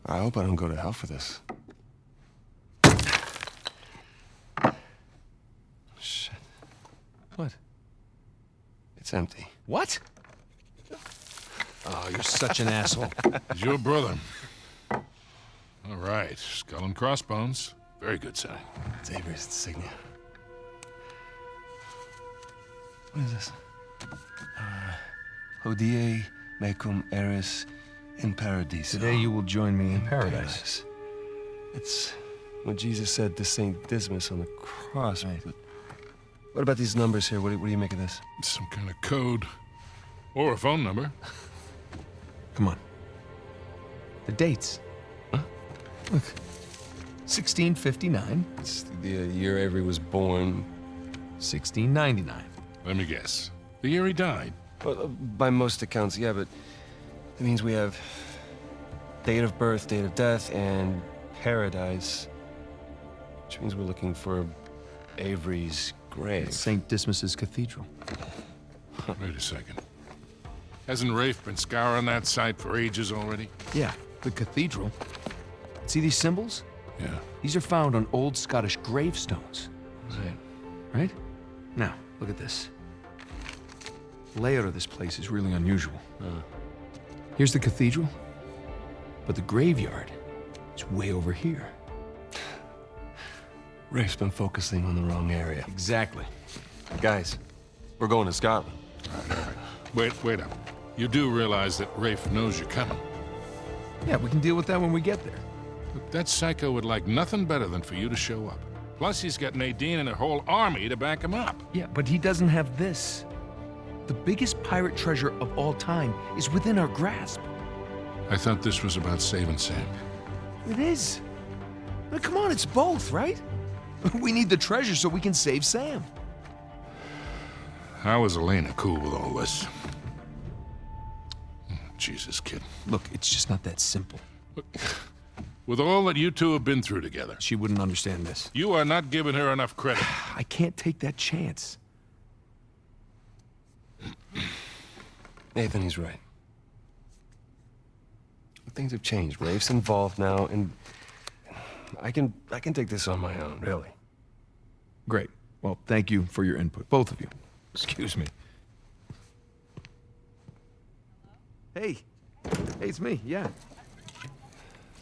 I hope I don't go to hell for this. Shit. What? It's empty. What? Oh, you're such an asshole. He's your brother. All right, skull and crossbones. Very good sign. It's Avery's insignia. What is this? Hodie mecum eris in paradiso. Today you will join me in paradise. It's what Jesus said to Saint Dismas on the cross. Right. But what about these numbers here? What do you make of this? Some kind of code. Or a phone number. Come on. The dates. Huh? Look. 1659. It's the year Avery was born. 1699. Let me guess. The year he died. Well, by most accounts, yeah, but it means we have date of birth, date of death, and paradise. Which means we're looking for Avery's grave. St. Dismas's cathedral. Wait a second. Hasn't Rafe been scouring that site for ages already? Yeah, the cathedral. See these symbols? Yeah. These are found on old Scottish gravestones. Right. Right? Now, look at this. The layout of this place is really unusual. Here's the cathedral, but the graveyard is way over here. Rafe's been focusing on the wrong area. Exactly. Guys, we're going to Scotland. All right. Wait up. You do realize that Rafe knows you're coming. Yeah, we can deal with that when we get there. Look, that psycho would like nothing better than for you to show up. Plus, he's got Nadine and a whole army to back him up. Yeah, but he doesn't have this. The biggest pirate treasure of all time is within our grasp. I thought this was about saving Sam. It is. Now, come on, it's both, right? We need the treasure so we can save Sam. How is Elena cool with all this? Jesus, kid. Look, it's just not that simple. Look, with all that you two have been through together, She wouldn't understand this. you are not giving her enough credit. I can't take that chance. Nathan, he's right. Things have changed. Rafe's involved now, and I can take this on my own, really. Great. Well, thank you for your input, both of you. Excuse me. Hey. Hey, it's me, yeah.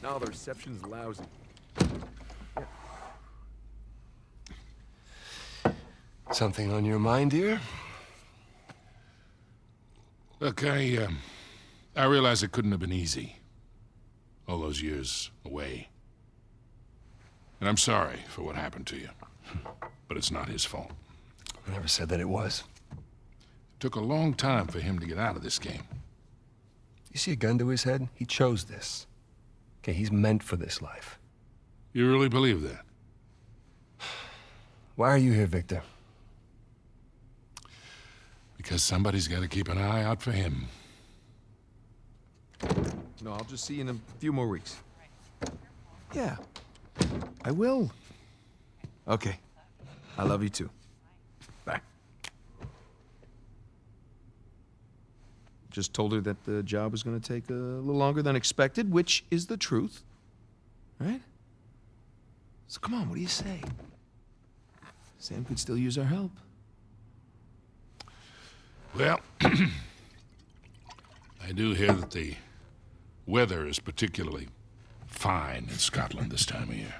No, the reception's lousy. Something on your mind, dear? Look, I realize it couldn't have been easy. All those years away. And I'm sorry for what happened to you. But it's not his fault. I never said that it was. It took a long time for him to get out of this game. You see a gun to his head? He chose this. Okay, he's meant for this life. You really believe that? Why are you here, Victor? Because somebody's got to keep an eye out for him. No, I'll just see you in a few more weeks. Yeah, I will. Okay. I love you too. Bye. Just told her that the job was going to take a little longer than expected, which is the truth. Right? So come on, what do you say? Sam could still use our help. Well, I do hear that the weather is particularly fine in Scotland this time of year.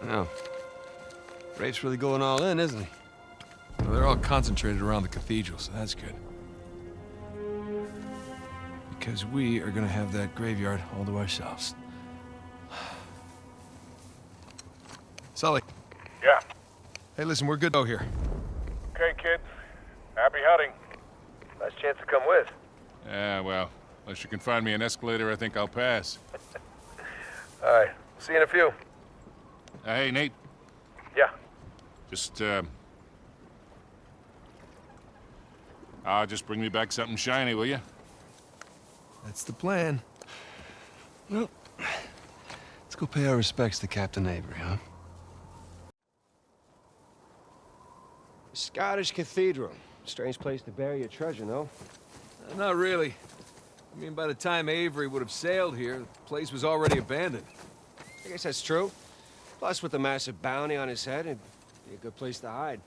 No. Rafe's really going all in, isn't he? Well, they're all concentrated around the cathedral, so that's good. Because we are gonna have that graveyard all to ourselves. Sully. Yeah. Hey, listen, we're good out here. Okay, kid. Happy hunting. Nice chance to come with. Yeah, well, unless you can find me an escalator, I think I'll pass. All right. See you in a few. Hey, Nate. Yeah. Just bring me back something shiny, will you? That's the plan. Well, let's go pay our respects to Captain Avery, huh? Scottish cathedral. Strange place to bury your treasure, no? Not really. I mean, by the time Avery would have sailed here, the place was already abandoned. I guess that's true. Plus, with the massive bounty on his head, it'd be a good place to hide.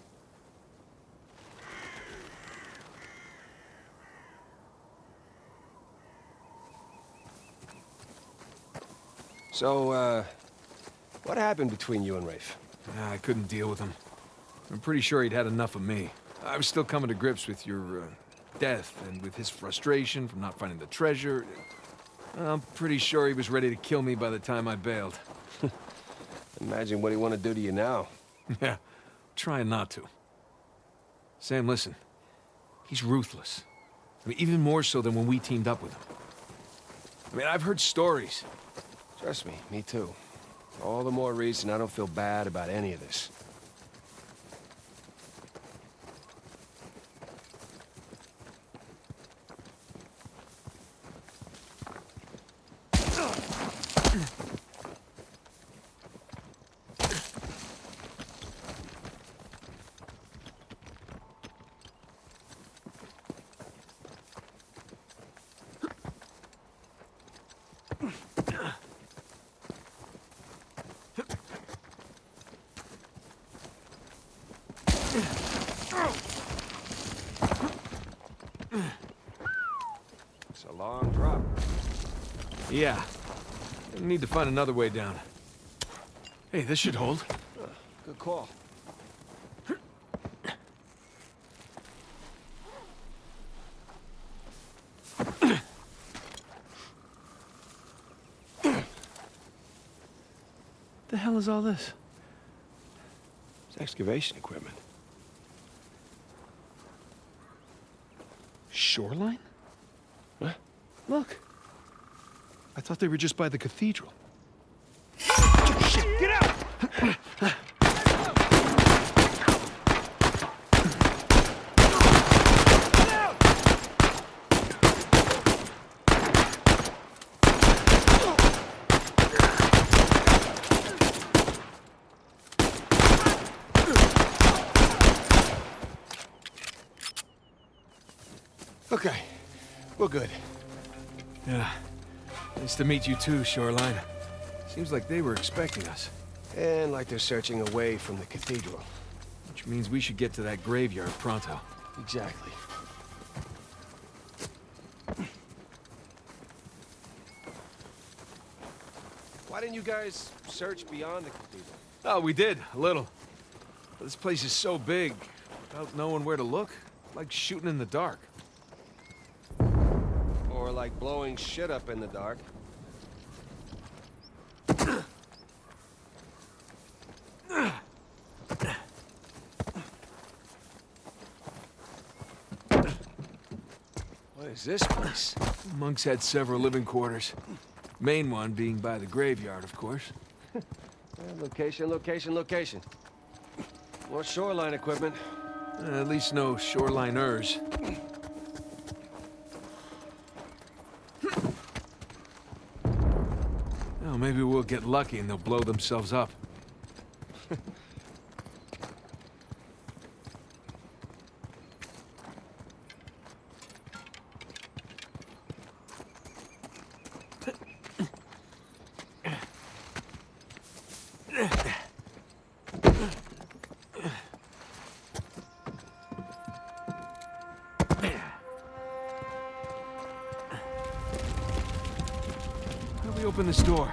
So, what happened between you and Rafe? I couldn't deal with him. I'm pretty sure he'd had enough of me. I was still coming to grips with your, death and with his frustration from not finding the treasure. I'm pretty sure he was ready to kill me by the time I bailed. Imagine what he want to do to you now. Yeah, trying not to. Sam, listen. He's ruthless. I mean, even more so than when we teamed up with him. I mean, I've heard stories. Trust me, me too. All the more reason I don't feel bad about any of this. It's a long drop. Yeah. We need to find another way down. Hey, this should hold. Good call. The hell is all this? It's excavation equipment. Shoreline? What? Look. I thought they were just by the cathedral. Shit, get out! Okay, we're good. Yeah. Nice to meet you too, Shoreline. Seems like they were expecting us. And like they're searching away from the cathedral. Which means we should get to that graveyard pronto. Exactly. Why didn't you guys search beyond the cathedral? Oh, we did, a little. But this place is so big, without knowing where to look, like shooting in the dark. Or like blowing shit up in the dark. What is this place? Monks had several living quarters. Main one being by the graveyard, of course. Location, location, location. More shoreline equipment. At least no shoreliners. Well, maybe we'll get lucky and they'll blow themselves up. How do we open this door?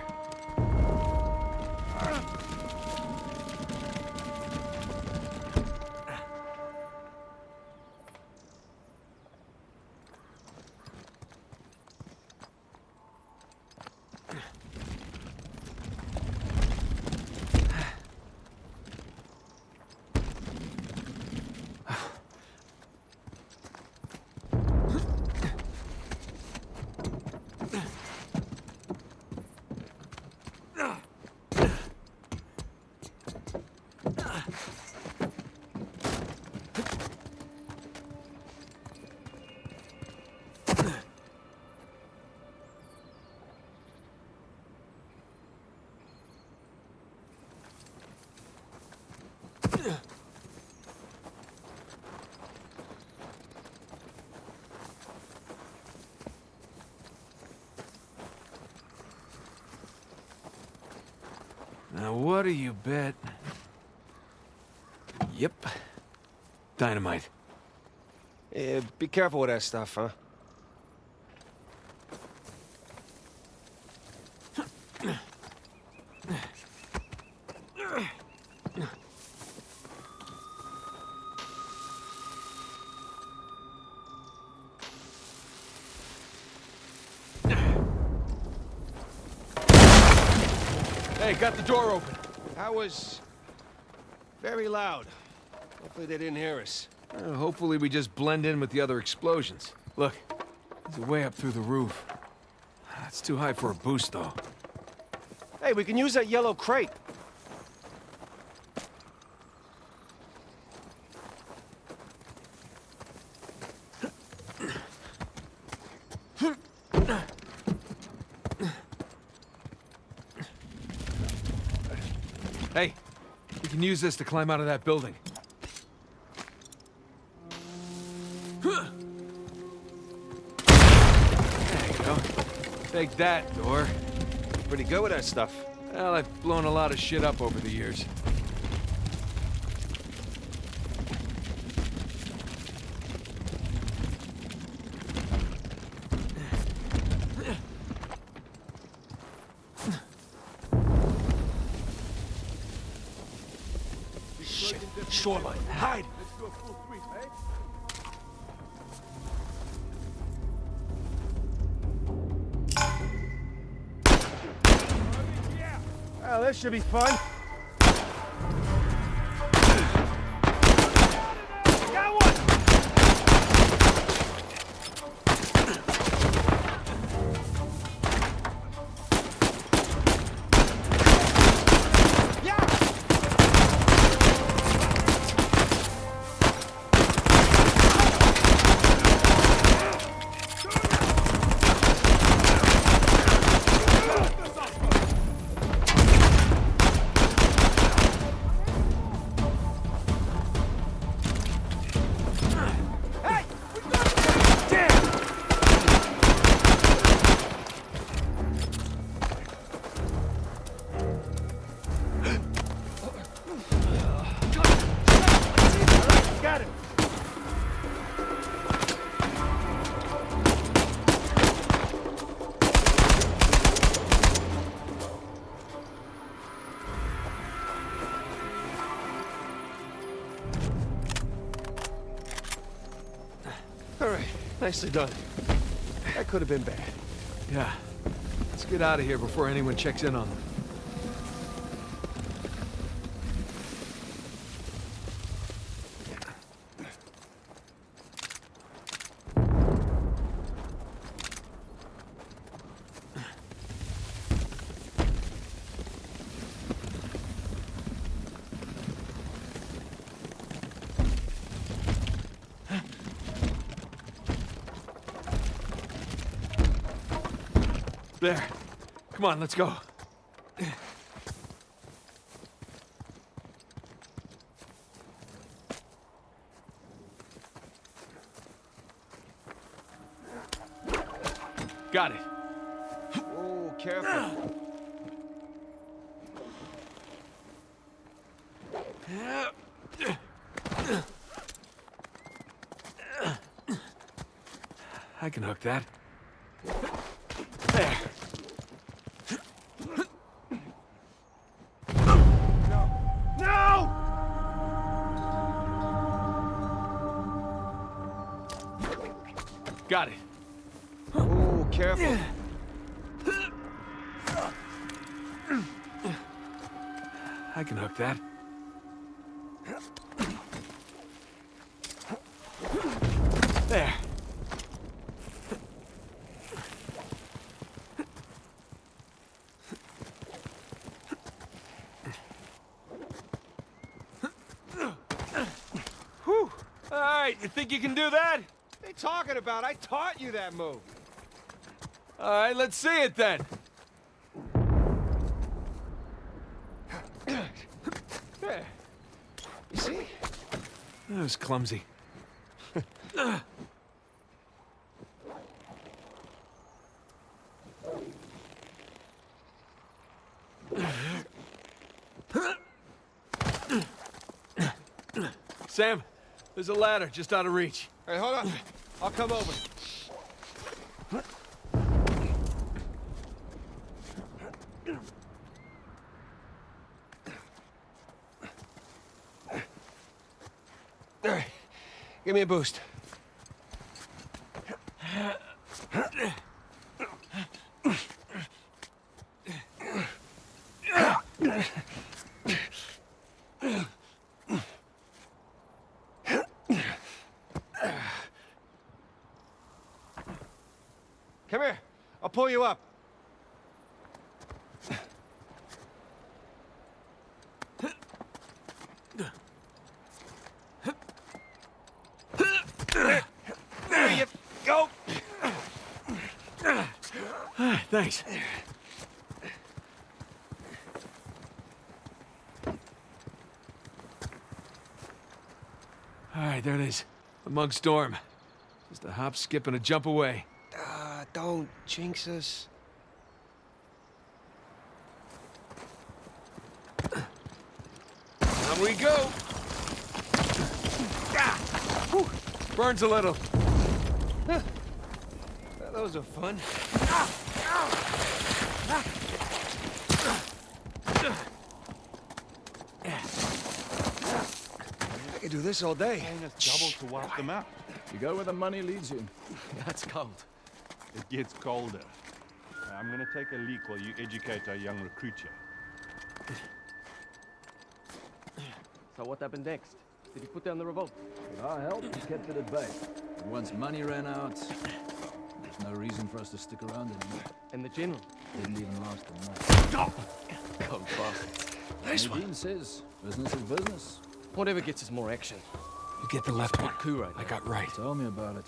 Now, what do you bet? Yep. Dynamite. Yeah, be careful with that stuff, huh? Hey, got the door open. That was very loud. Hopefully they didn't hear us. Hopefully we just blend in with the other explosions. Look, there's a way up through the roof. It's too high for a boost, though. Hey, we can use that yellow crate. Hey, we can use this to climb out of that building. There you go. Take that, door. Pretty good with that stuff. Well, I've blown a lot of shit up over the years. Shit. Shoreline. Hide! Well, this should be fun. Got one! Got him! All right, nicely done. That could have been bad. Yeah. Let's get out of here before anyone checks in on them. There. Come on, let's go. Got it. Oh, careful. I can hook that. There. No! Got it. Oh, careful. I can hook that. There. Whew. All right, you think you can do that? What are you talking about? I taught you that move. All right, let's see it then. There. You see? That was clumsy. Sam, there's a ladder just out of reach. Hey, hold on. I'll come over. All right, give me a boost. Come here. I'll pull you up. There you go. Thanks. All right, there it is. The mug storm. Just a hop, skip, and a jump away. Don't jinx us. On we go. Whew. Burns a little. Well, those are fun. I could do this all day. Double to wipe them out. You go where the money leads you. That's cold. It gets colder. I'm gonna take a leak while you educate our young recruit here. So what happened next? Did he put down the revolt? With our help, he kept it at bay. But once money ran out, there's no reason for us to stick around anymore. And the general? Didn't even last a month. Cold bastard. Nice one. Nadine says, business is business. Whatever gets us more action. You get the left one. Coup right I now. got right. Tell me about it.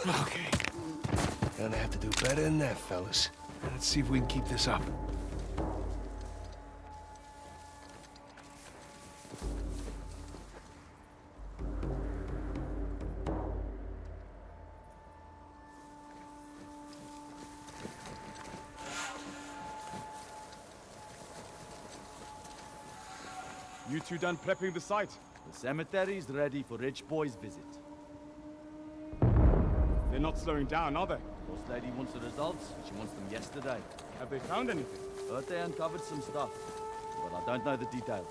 Okay. Gonna have to do better than that, fellas. Let's see if we can keep this up. You two done prepping the site? The cemetery's ready for Rich Boy's visit. They're not slowing down, are they? Boss lady wants the results. She wants them yesterday. Have they found anything? Heard they uncovered some stuff, but I don't know the details.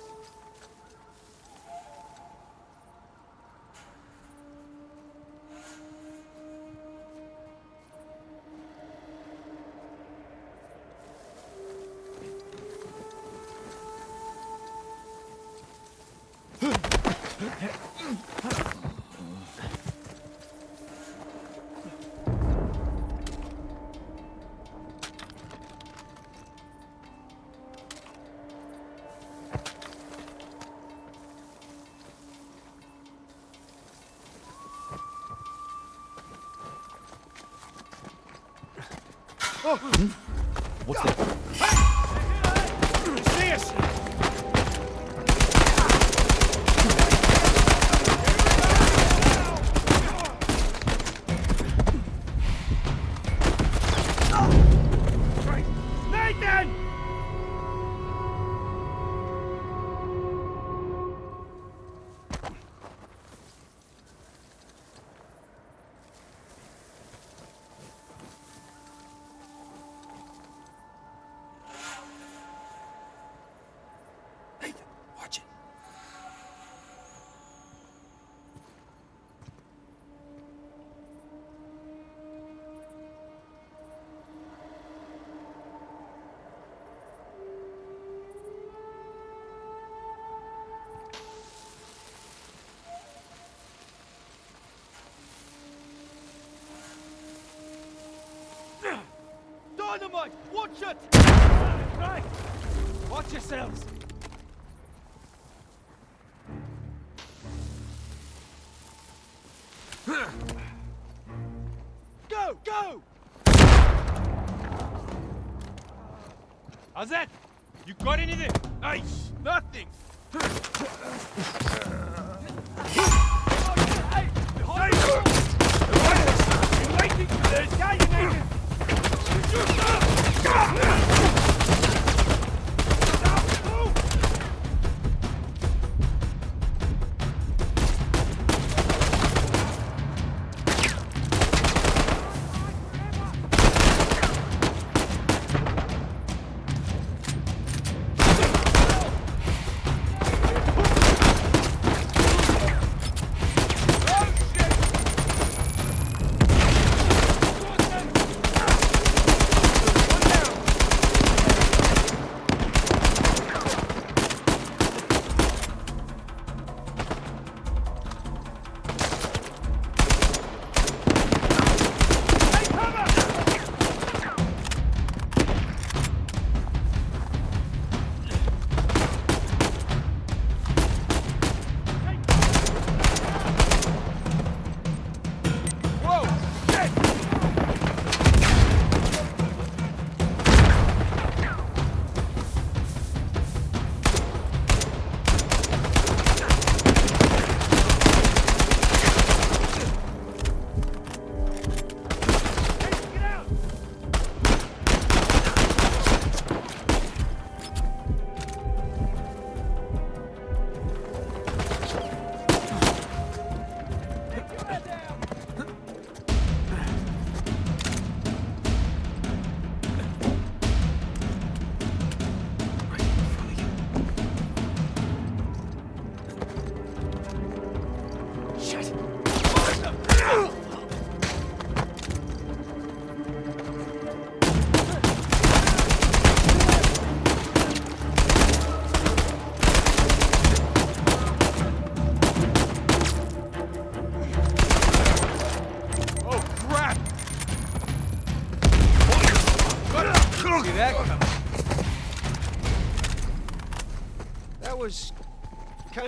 What's that? See us! Nathan! Watch it. Dynamite! Watch it! Right! Watch yourselves! Go! Go! How's that? You got anything? Hey, nothing! Hey! Behind you! You're waiting for this! Guy, you Nathan!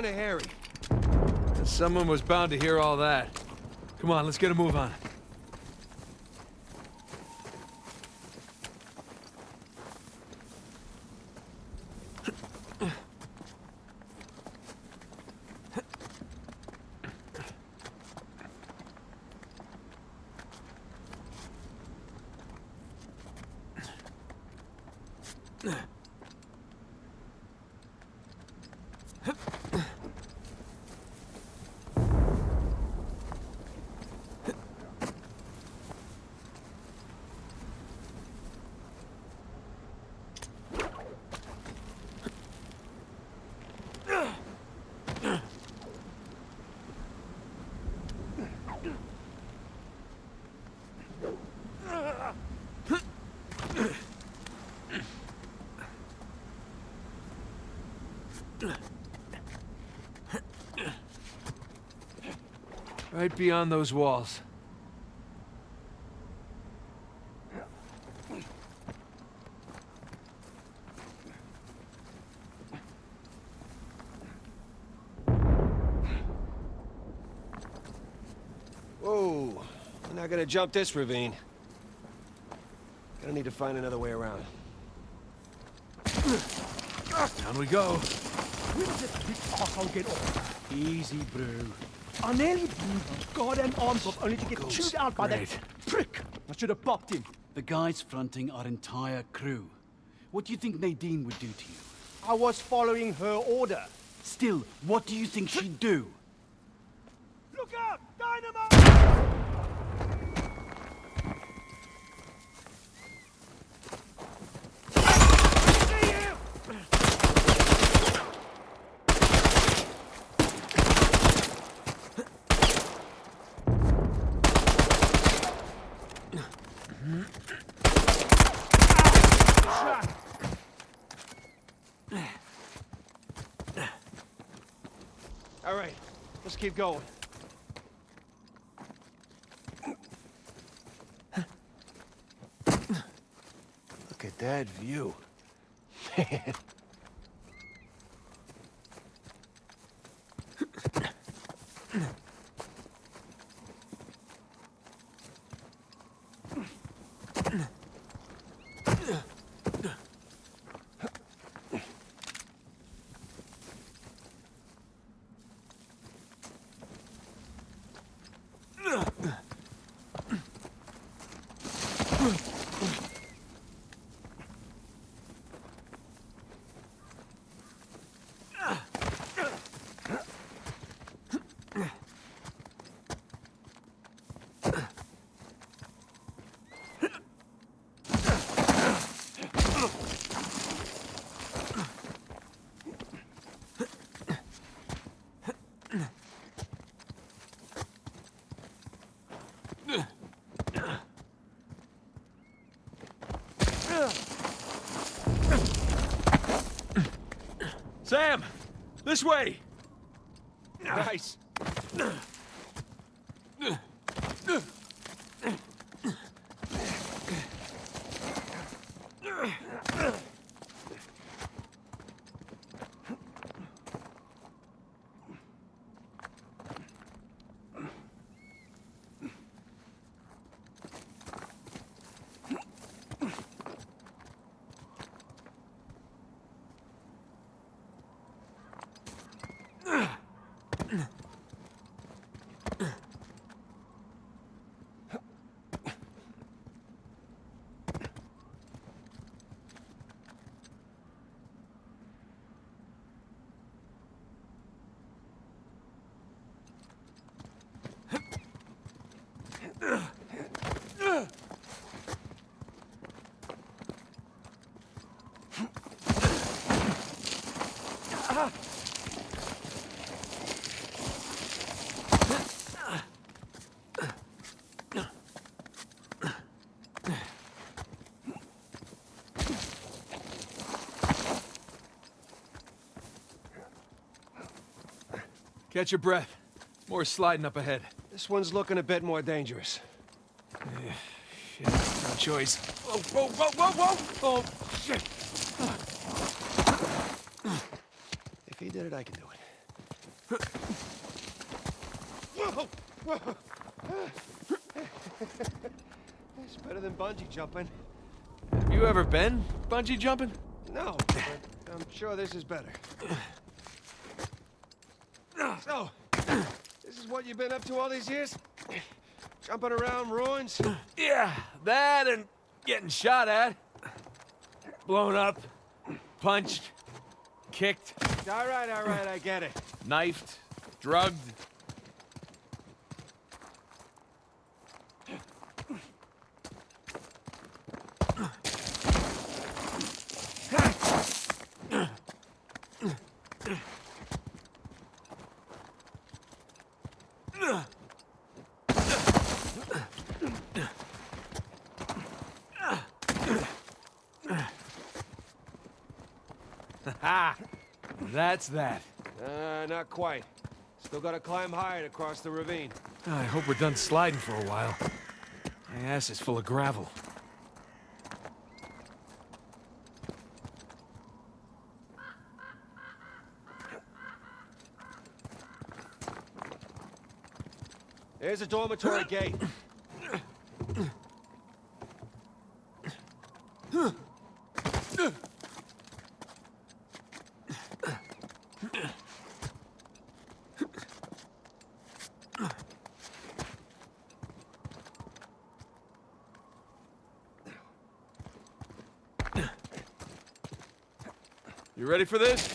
kind of hairy. Someone was bound to hear all that. Come on, let's get a move on. Right beyond those walls. Whoa, we're not gonna jump this ravine. Gonna need to find another way around. Down we go. Where did this big arsehole get off? Easy, bro. I nearly blew my goddamn arms off only to get chewed out by that prick. I should have popped him. The guys fronting our entire crew. What do you think Nadine would do to you? I was following her order. Still, what do you think she'd do? Look out! Dynamite! All right, let's keep going. Look at that view. Man. Sam! This way! Nice. Catch your breath. More sliding up ahead. This one's looking a bit more dangerous. Yeah, shit, no choice. Whoa, whoa, whoa, whoa, whoa! Oh, shit! If he did it, I can do it. It's better than bungee jumping. Have you ever been bungee jumping? No, but I'm sure this is better. So, this is what you've been up to all these years? Jumping around ruins? Yeah, that and getting shot at. Blown up. Punched. Kicked. All right, I get it. Knifed. Drugged. Ha! That's that. Not quite. Still gotta climb higher to cross the ravine. I hope we're done sliding for a while. My ass is full of gravel. There's a dormitory gate. You ready for this?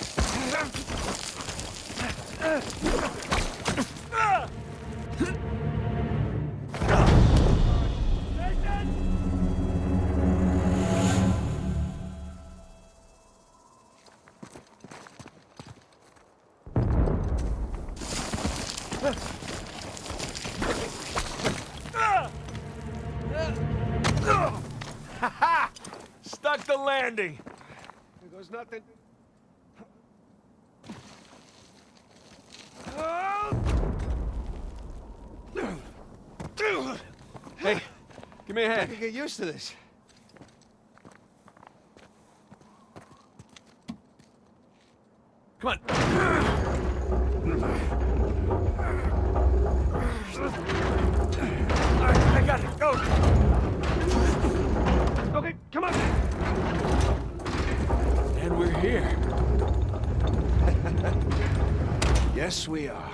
Stuck the landing. There goes nothing. Hey, give me a I hand. can get used to this. Come on. All right, I got it. Go. Okay, come on. And we're here. Yes, we are.